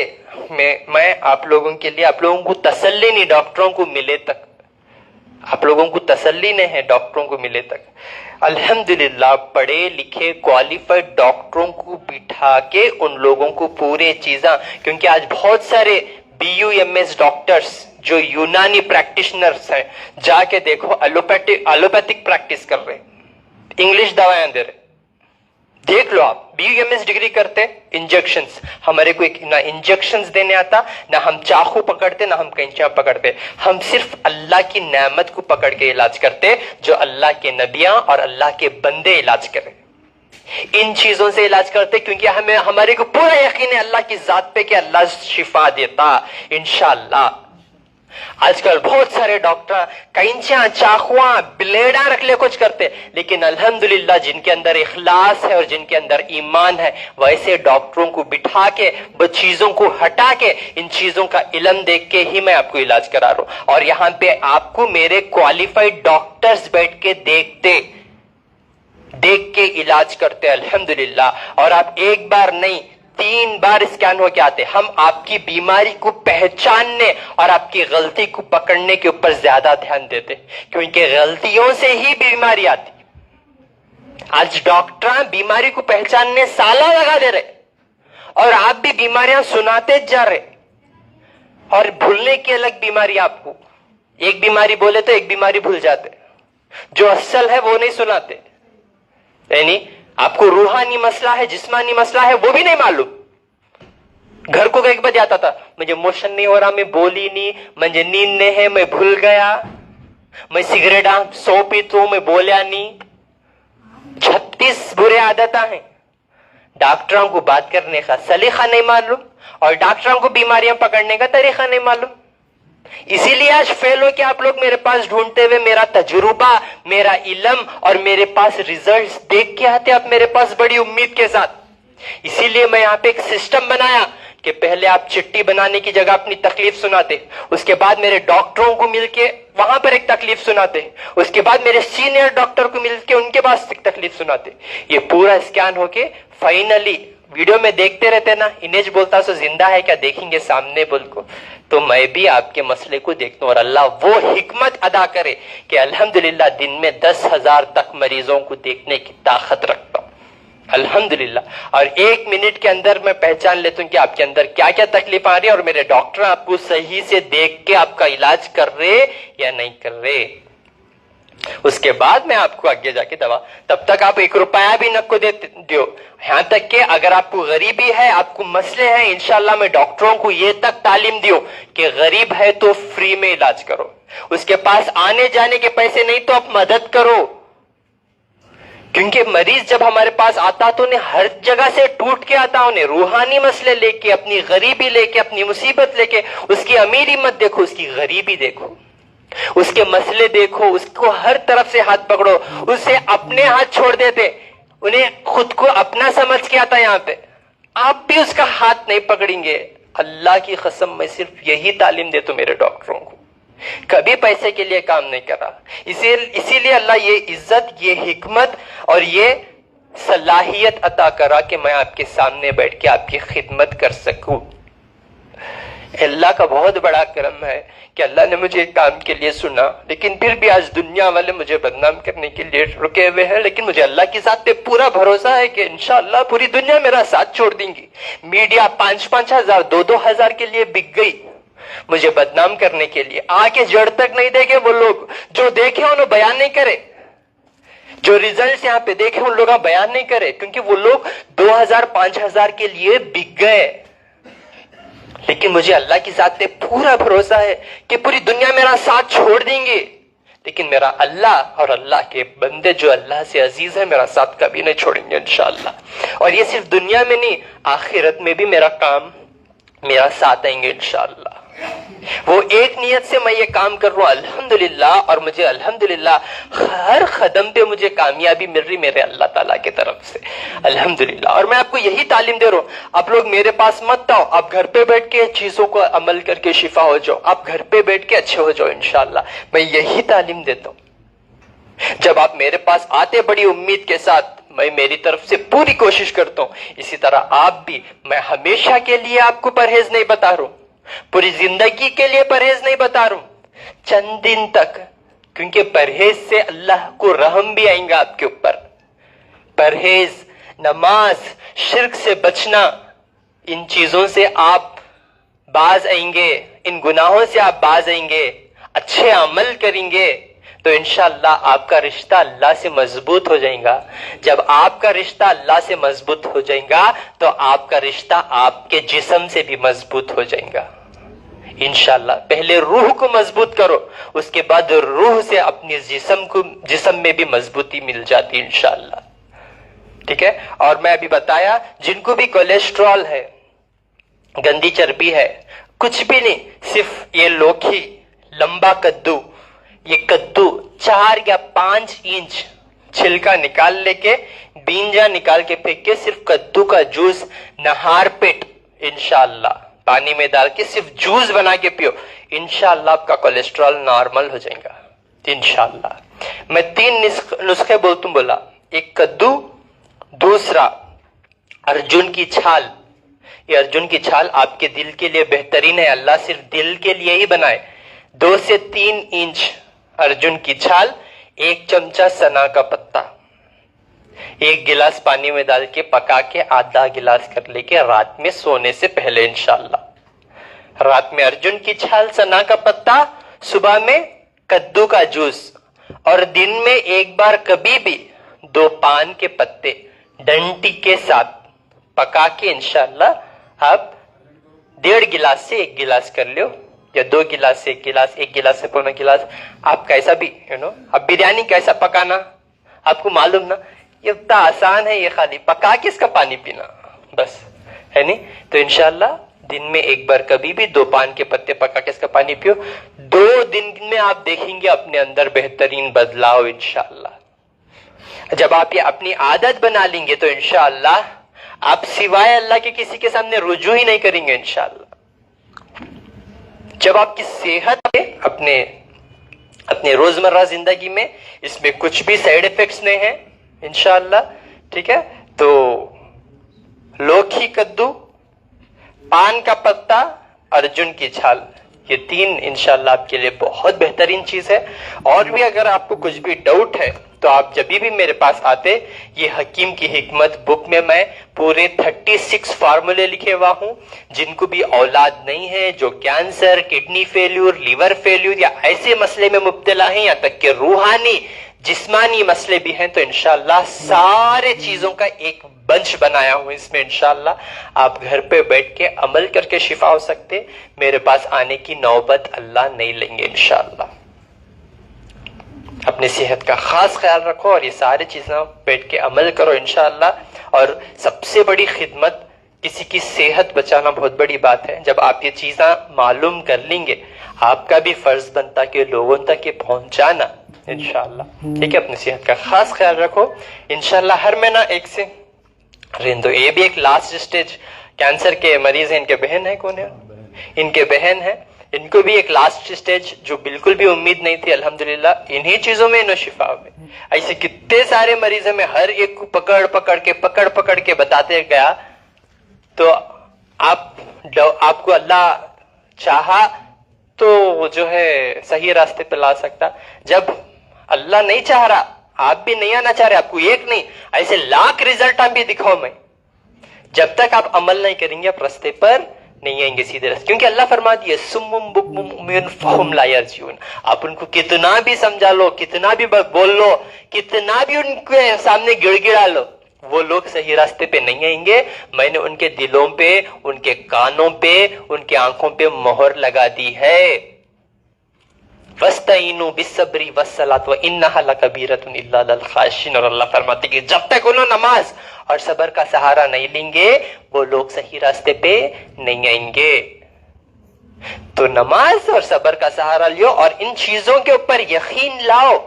मैं आप लोगों के लिए, आप लोगों को तसल्ली नहीं डॉक्टरों को मिले तक, आप लोगों को तसल्ली नहीं है डॉक्टरों को मिले तक। अल्हम्दुलिल्लाह पढ़े लिखे क्वालिफाइड डॉक्टरों को बिठा के उन लोगों को पूरे चीजा, क्योंकि आज बहुत सारे BUMS डॉक्टर्स जो यूनानी प्रैक्टिशनर्स हैं, जाके देखो एलोपैथिक प्रैक्टिस कर रहे, इंग्लिश दवाएं दे रहे। देख लो आप, BUMS डिग्री करते, इंजेक्शंस, हमारे को ना इंजेक्शंस देने आता, ना हम चाकू पकड़ते, ना हम कैंचियां पकड़ते, हम सिर्फ अल्लाह की नेमत को पकड़ के इलाज करते, जो अल्लाह के नबियां और अल्लाह के बंदे इलाज करें। इन चीजों से इलाज करते क्योंकि हमें, हमारे को पूरा यकीन है अल्लाह की जात पे कि अल्लाह शिफा देता इंशाअल्लाह। आजकल बहुत सारे डॉक्टर कैंचियां चाकुआ ब्लेडा रख ले कुछ करते, लेकिन अल्हम्दुलिल्लाह जिनके अंदर इखलास है और जिनके अंदर ईमान है, वैसे डॉक्टरों को बिठा के वो चीजों को हटा के इन चीजों का इल्म देख के ही मैं आपको इलाज करा रहा हूं। और यहां पे आपको मेरे क्वालिफाइड डॉक्टर्स बैठ के देख के इलाज करते अल्हम्दुलिल्लाह। और आप एक बार नहीं 3 बार स्कैन होके आते। हम आपकी बीमारी को पहचानने और आपकी गलती को पकड़ने के ऊपर ज्यादा ध्यान देते, क्योंकि गलतियों से ही बीमारी आती। आज डॉक्टर बीमारी को पहचानने साला लगा दे रहे, और आप भी बीमारियां सुनाते जा रहे, और भूलने की अलग बीमारी। आपको एक बीमारी बोले तो एक बीमारी भूल जाते, जो असल है वो नहीं सुनाते। यानी आपको रूहानी मसला है, जिस्मानी मसला है, वो भी नहीं मालूम। घर को एक बजे आता था, मुझे मोशन नहीं हो रहा, मैं बोली नहीं, मुझे नींद नहीं है, मैं भूल गया, मैं सिगरेट सो पीता हूं, मैं बोलिया नहीं। 36 बुरे आदत हैं। डॉक्टरों को बात करने का सलीका नहीं मालूम और डॉक्टरों को बीमारियां पकड़ने का तरीका नहीं मालूम। इसीलिए आज फेल हो के आप लोग मेरे पास ढूंढते हुए मेरा तजुर्बा, मेरा इल्म और मेरे पास रिजल्ट्स देख के आते आप मेरे पास बड़ी उम्मीद के साथ। इसीलिए मैं यहाँ पे एक सिस्टम बनाया कि पहले आप चिट्ठी बनाने की जगह अपनी तकलीफ सुनाते, उसके बाद मेरे डॉक्टरों को मिलके वहां पर एक तकलीफ सुनाते, उसके बाद मेरे सीनियर डॉक्टर को मिलके उनके पास एक तकलीफ सुनाते। ये पूरा स्कैन होके फाइनली वीडियो में देखते रहते ना, इनेज बोलता सो जिंदा है क्या देखेंगे सामने बोल को, तो मैं भी आपके मसले को देखता हूं और अल्लाह वो हिकमत अदा करे कि अल्हम्दुलिल्लाह दिन में 10,000 तक मरीजों को देखने की ताकत रखता हूं अल्हम्दुलिल्लाह। और 1 मिनट के अंदर मैं पहचान लेता हूं कि आपके अंदर क्या क्या तकलीफ आ रही है और मेरे डॉक्टर आपको सही से देख के आपका इलाज कर रहे या नहीं कर रहे, उसके बाद मैं आपको आगे जाके दवा। तब तक आप 1 रुपया भी नको दे दो, यहां तक कि अगर आपको गरीबी है, आपको मसले हैं, इंशाल्लाह मैं डॉक्टरों को ये तक तालीम दियो कि गरीब है तो फ्री में इलाज करो, उसके पास आने जाने के पैसे नहीं तो आप मदद करो। क्योंकि मरीज जब हमारे पास आता तो उन्हें हर जगह से टूट के आता, उन्हें रूहानी मसले लेके, अपनी गरीबी लेके, अपनी मुसीबत लेके, उसकी अमीरी मत देखो, उसकी गरीबी देखो, उसके मसले देखो, उसको हर तरफ से हाथ पकड़ो, उसे अपने हाथ छोड़ देते, उन्हें खुद को अपना समझ के आता यहाँ पे, आप भी उसका हाथ नहीं पकड़ेंगे। अल्लाह की कसम मैं सिर्फ यही तालीम देता हूं मेरे डॉक्टरों को, कभी पैसे के लिए काम नहीं करा। इसीलिए अल्लाह ये इज्जत, ये हिकमत और ये सलाहियत अता करा कि मैं आपके सामने बैठ के आपकी खिदमत कर सकूं। अल्लाह का बहुत बड़ा करम है कि अल्लाह ने मुझे काम के लिए सुना, लेकिन फिर भी आज दुनिया वाले मुझे बदनाम करने के लिए रुके हुए हैं। लेकिन मुझे अल्लाह की जात पे पूरा भरोसा है कि इंशाअल्लाह पूरी दुनिया मेरा साथ छोड़ देंगी। मीडिया 5-5 हजार 2-2 हजार के लिए बिक गई मुझे बदनाम करने के लिए, आके जड़ तक नहीं देखे वो लोग, जो देखे उन्हें बयान नहीं करे, जो रिजल्ट यहाँ पे देखे उन लोग बयान नहीं करे, क्योंकि वो लोग 2,000-5,000 के लिए बिक गए। लेकिन मुझे अल्लाह की जात पे पूरा भरोसा है कि पूरी दुनिया मेरा साथ छोड़ देंगे, लेकिन मेरा अल्लाह और अल्लाह के बंदे जो अल्लाह से अजीज है मेरा साथ कभी नहीं छोड़ेंगे इंशाअल्लाह। और ये सिर्फ दुनिया में नहीं, आखिरत में भी मेरा काम, मेरा साथ आएंगे इंशाअल्लाह। वो एक नियत से मैं ये काम कर रहा हूं अल्हम्दुलिल्लाह, और मुझे अल्हम्दुलिल्लाह हर कदम पे मुझे कामयाबी मिल रही मेरे अल्लाह ताला की तरफ से अल्हम्दुलिल्लाह। और मैं आपको यही तालीम दे रहा हूं, आप लोग मेरे पास मत आओ, आप घर पे बैठ के चीजों को अमल करके शिफा हो जाओ, आप घर पे बैठ के अच्छे हो जाओ इंशाअल्लाह। मैं यही तालीम देता हूं। जब आप मेरे पास आते बड़ी उम्मीद के साथ, मैं मेरी तरफ से पूरी कोशिश करता हूं, इसी तरह आप भी। मैं हमेशा के लिए आपको परहेज नहीं बता रहा हूं, पूरी जिंदगी के लिए परहेज नहीं बता रहा हूं, चंद दिन तक, क्योंकि परहेज से अल्लाह को रहम भी आएगा आपके ऊपर। परहेज, नमाज, शिर्क से बचना, इन चीजों से आप बाज आएंगे, इन गुनाहों से आप बाज आएंगे, अच्छे अमल करेंगे तो इंशाअल्लाह आपका रिश्ता अल्लाह से मजबूत हो जाएगा। जब आपका रिश्ता अल्लाह से मजबूत हो जाएगा तो आपका रिश्ता आपके जिस्म से भी मजबूत हो जाएगा इंशाअल्लाह। पहले रूह को मजबूत करो, उसके बाद रूह से अपने जिस्म में भी मजबूती मिल जाती इंशाअल्लाह। ठीक है। और मैं अभी बताया, जिनको भी कोलेस्ट्रॉल है, गंदी चर्बी है, कुछ भी नहीं, सिर्फ ये लौकी, लंबा कद्दू, ये कद्दू 4 या 5 इंच छिलका निकाल लेके, बींजा निकाल के फेंक के, सिर्फ कद्दू का जूस नहार पेट इंशाअल्लाह पानी में डाल के सिर्फ जूस बना के पियो, इंशाअल्लाह आपका कोलेस्ट्रॉल नॉर्मल हो जाएगा इंशाअल्लाह। मैं 3 नुस्खे बोला, एक कद्दू, दूसरा अर्जुन की छाल। ये अर्जुन की छाल आपके दिल के लिए बेहतरीन है, अल्लाह सिर्फ दिल के लिए ही बनाए। 2 से 3 इंच अर्जुन की छाल, 1 चमचा सना का पत्ता, 1 गिलास पानी में डाल के पका के आधा गिलास कर लेके रात में सोने से पहले इंशाअल्लाह। रात में अर्जुन की छाल, सना का पत्ता, सुबह में कद्दू का जूस, और दिन में एक बार कभी भी 2 पान के पत्ते डंटी के साथ पका के इंशाअल्लाह आप 1.5 गिलास से 1 गिलास कर लो, या 2 गिलास से 1 गिलास, 1 गिलास से पौना गिलास, आप कैसा भी अब बिरयानी कैसा पकाना आपको मालूम ना, ये उतना आसान है, ये खाली पका के इसका पानी पीना बस, है नहीं? तो इंशाल्लाह दिन में एक बार कभी भी 2 पान के पत्ते पका के इसका पानी पियो। 2 दिन में आप देखेंगे अपने अंदर बेहतरीन बदलाव इंशाल्लाह। जब आप ये अपनी आदत बना लेंगे तो इंशाल्लाह आप सिवाय अल्लाह के किसी के सामने रुजू ही नहीं करेंगे इंशाल्लाह। जब आपकी सेहत अपने अपने रोजमर्रा जिंदगी में इसमें कुछ भी साइड इफेक्ट्स नहीं है इंशाल्लाह, ठीक है? तो लौकी कद्दू, पान का पत्ता, अर्जुन की छाल, ये 3 इंशाल्लाह आपके लिए बहुत बेहतरीन चीज है। और भी अगर आपको कुछ भी डाउट है तो आप जब भी मेरे पास आते, ये हकीम की हिकमत बुक में मैं पूरे 36 फार्मूले लिखे हुआ हूं। जिनको भी औलाद नहीं है, जो cancer, kidney failure, liver failure या ऐसे मसले में मुब्तला है, यहाँ तक कि रूहानी जिस्मानी मसले भी हैं, तो इंशाल्लाह सारे चीजों का एक बंच बनाया हूं इसमें। इंशाल्लाह आप घर पे बैठ के अमल करके शिफा हो सकते। मेरे पास आने की नौबत अल्लाह नहीं लेंगे इंशाल्लाह। अपनी सेहत का खास ख्याल रखो और ये सारी चीजें बैठ के अमल करो इंशाल्लाह। और सबसे बड़ी खिदमत, किसी की सेहत बचाना बहुत बड़ी बात है। जब आप ये चीजें मालूम कर लेंगे, आपका भी फर्ज बनता कि लोगों तक ये पहुंचाना इंशाल्लाह, ठीक है? अपनी सेहत का खास ख्याल रखो इंशाल्लाह। हर महीना एक से रेंदो, ये भी एक लास्ट स्टेज कैंसर के मरीज है। इनके बहन है, कौन है? इनके बहन है। इनको भी एक लास्ट स्टेज जो बिल्कुल भी उम्मीद नहीं थी, अल्हम्दुलिल्लाह इन्हीं चीजों में इन्हें शिफा हुई। ऐसे कितने सारे मरीज में हर एक को पकड़ पकड़ के बताते गया। तो आपको अल्लाह चाहा तो जो है सही रास्ते पे ला सकता। जब अल्लाह नहीं चाह रहा, आप भी नहीं आना चाह रहे, आपको एक नहीं ऐसे लाख रिजल्ट आप भी दिखाओ मैं, जब तक आप अमल नहीं करेंगे आप रास्ते पर नहीं आएंगे सीधे रास्ते। क्योंकि अल्लाह फरमा दिए सुम्मुम बुक्मुम उम्युन फहुम ला यरजिऊन। आप उनको कितना भी समझा लो, कितना भी बोल लो, कितना भी उनके सामने गिड़गिड़ा लो, वो लोग सही रास्ते पे नहीं आएंगे। मैंने उनके दिलों पे, उनके कानों पे, उनके आंखों पे मोहर लगा दी है। वस्तईनु बिस्सब्री वस्सलात व इन्नहा लकबीरतुन इल्ला लिल खाशिन। और अल्लाह फरमाते कि जब तक उन्होंने नमाज और सब्र का सहारा नहीं लेंगे, वो लोग सही रास्ते पे नहीं आएंगे। तो नमाज और सब्र का सहारा लियो और इन चीजों के ऊपर यकीन लाओ,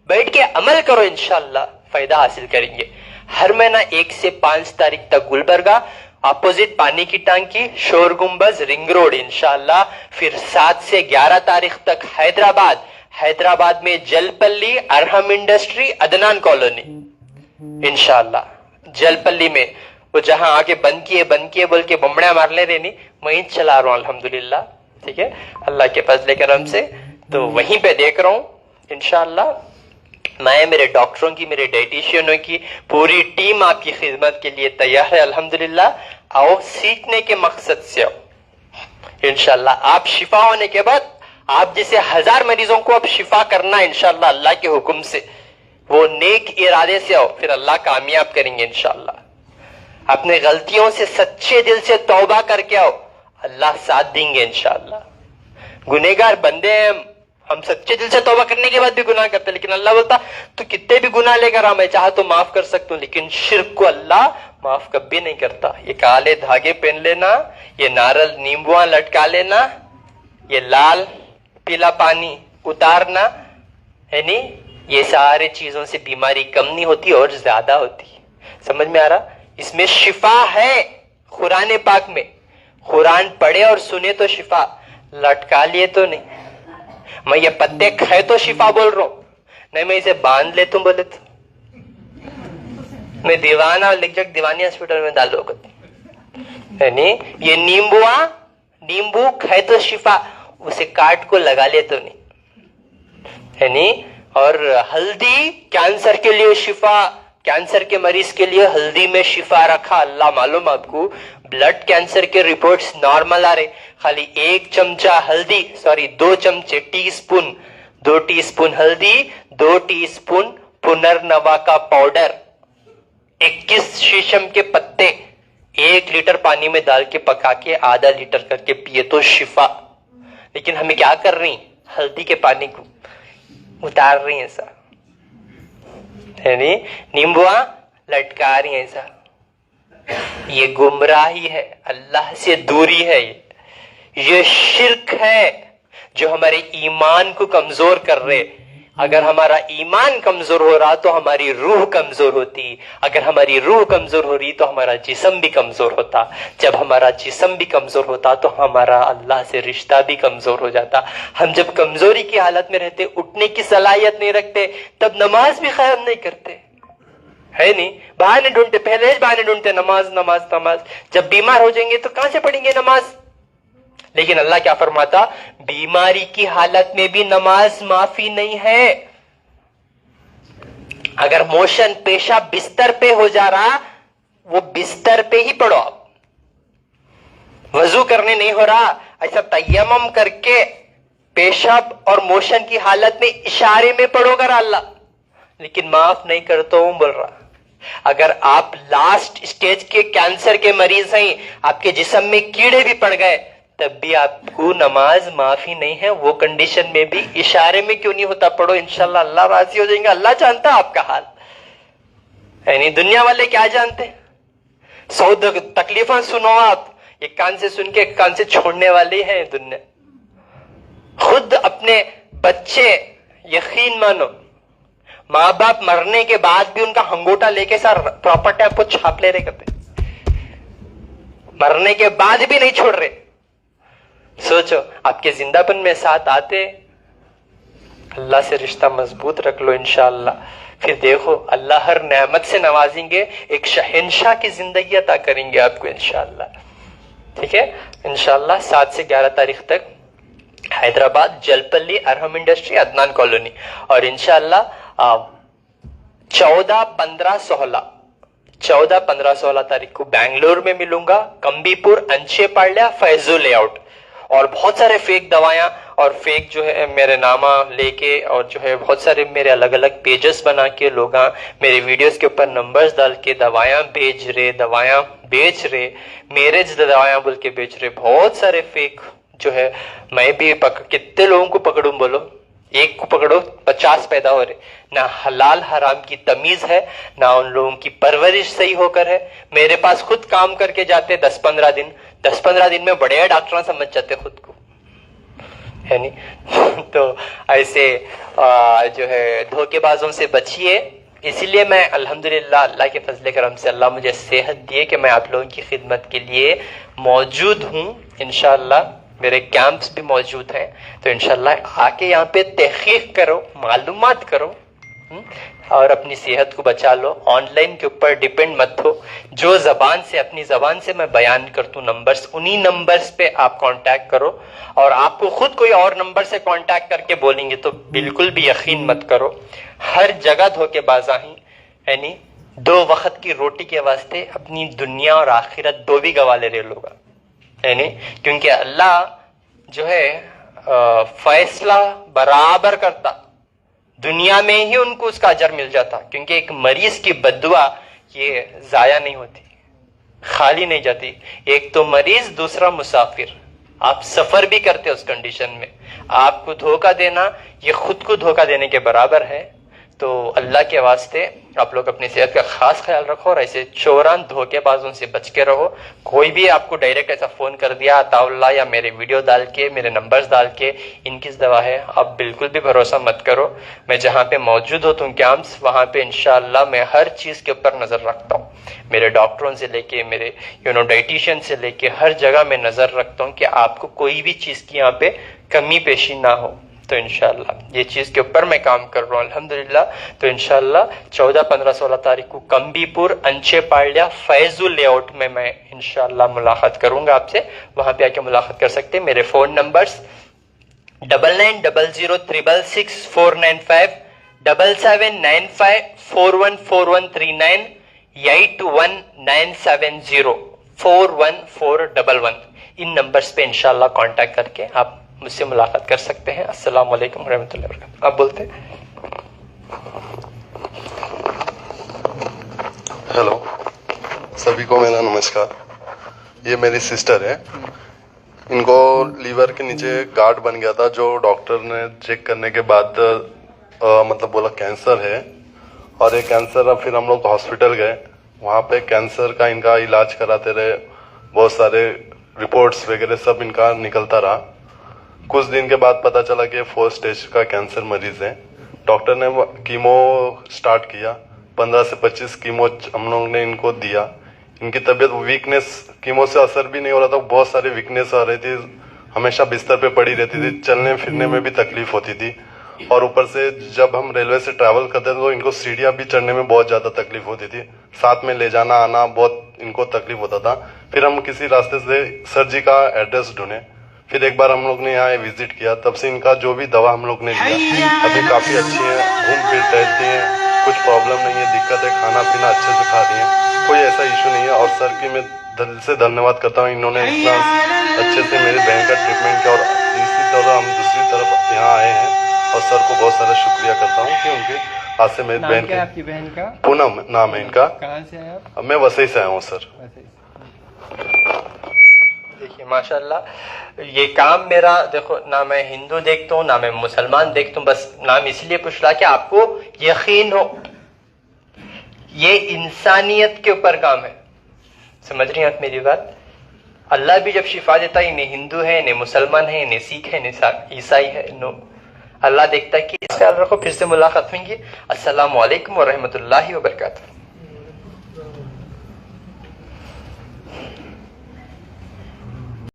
बैठ के अमल करो, इंशाल्लाह फायदा हासिल करेंगे। हर महीना 1 से 5 तारीख तक गुलबर्गा, अपोजिट पानी की टांकी, शोर गुंबज, रिंग रोड इंशाल्लाह। फिर 7 से 11 तारीख तक हैदराबाद में जलपल्ली, अरहम इंडस्ट्री, अदनान कॉलोनी इंशाल्लाह। जलपल्ली में वो जहां आगे बंद किए बोल के बमड़िया मार ले रहे, वहीं चला रहा हूं अल्हम्दुलिल्लाह, ठीक है? अल्लाह के फजल करम से तो वहीं पे देख रहा हूं इंशाल्लाह। मैं, मेरे डॉक्टरों की, मेरे डाइटिशियनों की पूरी टीम आपकी खिदमत के लिए तैयार है अल्हम्दुलिल्लाह। आओ सीखने के मकसद से आओ इंशाल्लाह। आप शिफा होने के बाद आप जैसे 1000 मरीजों को अब शिफा करना इंशाल्लाह अल्लाह के हुक्म से, वो नेक इरादे से आओ, फिर अल्लाह कामयाब करेंगे इंशाल्लाह। अपने गलतियों से सच्चे दिल से तौबा करके आओ, अल्लाह साथ देंगे इंशाल्लाह। गुनहगार बंदे हैं हम सच्चे दिल से तौबा करने के बाद भी गुनाह करते हैं, लेकिन अल्लाह बोलता तो कितने भी गुनाह लेकर आ, मैं चाहा तो माफ कर सकता हूं, लेकिन शिर्क को अल्लाह माफ कभी नहीं करता। ये काले धागे पहन लेना, ये नारल नींबुआ लटका लेना, ये लाल पीला पानी उतारना, है नहीं, ये सारे चीजों से बीमारी कम नहीं होती और ज्यादा होती। समझ में आ रहा? इसमें शिफा है कुरान पाक में। कुरान पढ़े और सुने तो शिफा, लटका लिए तो नहीं। मैं ये पत्ते खाए तो शिफा बोल रहा हूं, नहीं मैं इसे बांध ले तुम बोले तो मैं दीवाना लिख जग दीवानी हॉस्पिटल में डालो, नहीं ये नींबू खाए तो शिफा, उसे काट को लगा ले तो नहीं, है नहीं। और हल्दी कैंसर के लिए शिफा, कैंसर के मरीज के लिए हल्दी में शिफा रखा अल्लाह मालूम आपको। ब्लड कैंसर के रिपोर्ट्स नॉर्मल आ रहे, खाली 1 चमचा हल्दी, सॉरी 2 चमचे, टीस्पून, 2 टीस्पून हल्दी, 2 टीस्पून पुनर्नवा का पाउडर, 21 शीशम के पत्ते 1 लीटर पानी में डाल के पका के आधा लीटर करके पिए तो शिफा। लेकिन हमें क्या कर रही, हल्दी के पानी को उतार रही है सर, यानी नींबुआ लटका रही है ऐसा, ये गुमराही है, अल्लाह से दूरी है, ये शिर्क है जो हमारे ईमान को कमजोर कर रहे। अगर हमारा ईमान कमजोर हो रहा तो हमारी रूह कमजोर होती, अगर हमारी रूह कमजोर हो रही तो हमारा जिस्म भी कमजोर होता, जब हमारा जिस्म भी कमजोर होता तो हमारा अल्लाह से रिश्ता भी कमजोर हो जाता। हम जब कमजोरी की हालत में रहते, उठने की सलाहियत नहीं रखते, तब नमाज भी ख्याल नहीं करते, है नहीं, बहाने ढूंढते, पहले बहाने ढूंढते, नमाज नमाज नमाज। जब बीमार हो जाएंगे तो कहां से पढ़ेंगे नमाज? लेकिन अल्लाह क्या फरमाता, बीमारी की हालत में भी नमाज माफी नहीं है। अगर मोशन पेशाब बिस्तर पे हो जा रहा, वो बिस्तर पे ही पढ़ो आप। वजू करने नहीं हो रहा, ऐसा तयम्मुम करके पेशाब और मोशन की हालत में इशारे में पढ़ोगा अल्लाह, लेकिन माफ नहीं करता हूं बोल रहा। अगर आप लास्ट स्टेज के कैंसर के मरीज हैं, आपके जिस्म में कीड़े भी पड़ गए, तब भी आपको नमाज माफी नहीं है। वो कंडीशन में भी इशारे में क्यों नहीं होता, पढ़ो, इंशाल्लाह अल्लाह राजी हो जाएंगे। अल्लाह जानता है आपका हाल, यानी दुनिया वाले क्या जानते? 100 तकलीफा सुनो आप, एक कान से सुन के एक कान से छोड़ने वाले हैं दुनिया। खुद अपने बच्चे, यकीन मानो, माँ बाप मरने के बाद भी उनका हंगोटा लेके सार प्रॉपर्टी आपको छाप ले रहे, करते मरने के बाद भी नहीं छोड़ रहे। सोचो, आपके जिंदापन में साथ आते, अल्लाह से रिश्ता मजबूत रख लो इंशाअल्लाह, फिर देखो अल्लाह हर नेमत से नवाजेंगे, एक शहंशाह की जिंदगी अता करेंगे आपको इंशाअल्लाह। ठीक है, इंशाअल्लाह 7 से 11 तारीख तक हैदराबाद, जलपल्ली, अरहम इंडस्ट्री, अदनान कॉलोनी, और इंशाअल्लाह 14, 15, 16 तारीख को बेंगलोर में मिलूंगा, कंबीपुर, अंचेपाड्या, फैजू लेआउट। और बहुत सारे फेक दवायां और फेक जो है मेरे नामा लेके, और जो है बहुत सारे मेरे अलग अलग पेजेस बना के लोग मेरे वीडियोस के ऊपर नंबर्स डाल के दवायां बेच रहे, मेरे दवायां बोल के बेच रहे, बहुत सारे फेक जो है। मैं भी कितने लोगों को पकड़ूं बोलो, एक को पकड़ो 50 पैदा हो रहे। ना हलाल हराम की तमीज है, ना उन लोगों की परवरिश सही होकर है। मेरे पास खुद काम करके जाते 10-15 दिन में बड़े डॉक्टर समझ जाते खुद को, है नहीं। तो ऐसे जो है धोखेबाजों से बचिए। इसीलिए मैं अल्हम्दुलिल्लाह अल्लाह के फजल करम से अल्लाह मुझे सेहत दिए कि मैं आप लोगों की खिदमत के लिए मौजूद हूँ। इंशाअल्लाह मेरे कैंप्स भी मौजूद हैं, तो इंशाल्लाह आके यहाँ पे तहकीक करो, मालूमात करो और अपनी सेहत को बचा लो। ऑनलाइन के ऊपर डिपेंड मत हो। जो जबान से, अपनी जबान से मैं बयान करता हूँ नंबर्स, उन्हीं नंबर्स पे आप कांटेक्ट करो। और आपको खुद कोई और नंबर से कांटेक्ट करके बोलेंगे तो बिल्कुल भी यकीन मत करो। हर जगह धोखेबाजा ही, यानी 2 वक्त की रोटी के वास्ते अपनी दुनिया और आखिरत 2 भी गवा ले रहे लोग, यानी क्योंकि अल्लाह जो है फैसला बराबर करता, दुनिया में ही उनको उसका अजर मिल जाता। क्योंकि एक मरीज की बद्दुआ ये जाया नहीं होती, खाली नहीं जाती। एक तो मरीज, दूसरा मुसाफिर, आप सफर भी करते उस कंडीशन में, आपको धोखा देना ये खुद को धोखा देने के बराबर है। तो अल्लाह के वास्ते आप लोग अपनी सेहत का खास ख्याल रखो और ऐसे चोरान धोखेबाजों से बच के रहो। कोई भी आपको डायरेक्ट ऐसा फोन कर दिया अताउल्लाह या मेरे वीडियो डाल के, मेरे नंबर्स डाल के इनकी दवा है, आप बिल्कुल भी भरोसा मत करो। मैं जहाँ पे मौजूद होता हूँ कैंप्स, वहाँ पे इंशाअल्लाह मैं हर चीज़ के ऊपर नज़र रखता हूँ। मेरे डॉक्टरों से लेके, मेरे डाइटिशियन से लेके हर जगह मैं नज़र रखता हूँ कि आपको कोई भी चीज़ की यहाँ पे कमी पेशी ना हो। तो इंशाल्लाह ये चीज़ के ऊपर मैं काम कर रहा हूँ अल्हम्दुलिल्लाह। तो इंशाल्लाह 14, 15, 16 तारीख को कंबीपुर, अंचेपाड्या, फैजू लेआउट में मैं इंशाल्लाह मुलाकात करूंगा आपसे। वहां पे आके मुलाकात कर सकते हैं। मेरे फ़ोन नंबर्स 9900666495, 7795414139, 8197041411। इन नंबर्स पे इंशाल्लाह कांटेक्ट करके आप मुझसे मुलाकात कर सकते हैं। अस्सलाम वालेकुम रहमतुल्लाहि व बरकातहू। आप बोलते हैं। हेलो, सभी को मेरा नमस्कार। ये मेरी सिस्टर है, इनको लीवर के नीचे गार्ड बन गया था, जो डॉक्टर ने चेक करने के बाद मतलब बोला कैंसर है। और ये कैंसर, अब फिर हम लोग हॉस्पिटल गए, वहाँ पे कैंसर का इनका इलाज कराते रहे, बहुत सारे रिपोर्ट्स वगैरह सब इनका निकलता रहा। कुछ दिन के बाद पता चला कि 4 स्टेज का कैंसर मरीज है। डॉक्टर ने कीमो स्टार्ट किया, 15 से 25 कीमो हम लोग ने इनको दिया। इनकी तबीयत वीकनेस, कीमो से असर भी नहीं हो रहा था, बहुत सारी वीकनेस आ रही थी, हमेशा बिस्तर पे पड़ी रहती थी, चलने फिरने में भी तकलीफ होती थी। और ऊपर से जब हम रेलवे से ट्रैवल करते थे तो इनको सीढ़ियां भी चढ़ने में बहुत ज्यादा तकलीफ होती थी, साथ में ले जाना आना बहुत इनको तकलीफ होता था। फिर हम किसी रास्ते से सर जी का एड्रेस ढूंढे, फिर एक बार हम लोग ने यहाँ विजिट किया, तब से इनका जो भी दवा हम लोग ने लिया अभी काफी अच्छी है, घूम फिर टहलती है, कुछ प्रॉब्लम नहीं है, दिक्कत है, खाना पीना अच्छे से खा रही है, कोई ऐसा इशू नहीं है। और सर की मैं दिल से धन्यवाद करता हूँ, इन्होंने इतना अच्छे से मेरी बहन का ट्रीटमेंट किया। और इसी तरह हम दूसरी तरफ यहाँ आए हैं और सर को बहुत सारा शुक्रिया करता हूँ कि उनके हाथ से मेरी नाम बहन क्या है की, आपकी बहन का? पूनम नाम है इनका। कहाँ से आए आप? अब मैं वसई से आया हूँ सर। ऐसे ही। देखिए माशाल्लाह, ये काम मेरा, देखो ना मैं हिंदू देखता हूँ ना मैं मुसलमान देखता हूँ, बस नाम इसलिए पूछ रहा कि आपको यकीन हो ये इंसानियत के ऊपर काम है। समझ रही हैं आप मेरी बात? अल्लाह भी जब शिफा देता है, इन्हें हिंदू है, इन्हें मुसलमान है, इन्हें सिख है, इन्हें ईसाई है, नो, अल्लाह देखता है कि ख्याल रखो। फिर से मुलाकात होंगी। अस्सलामु अलैकुम व रहमतुल्लाहि व बरकातुहू।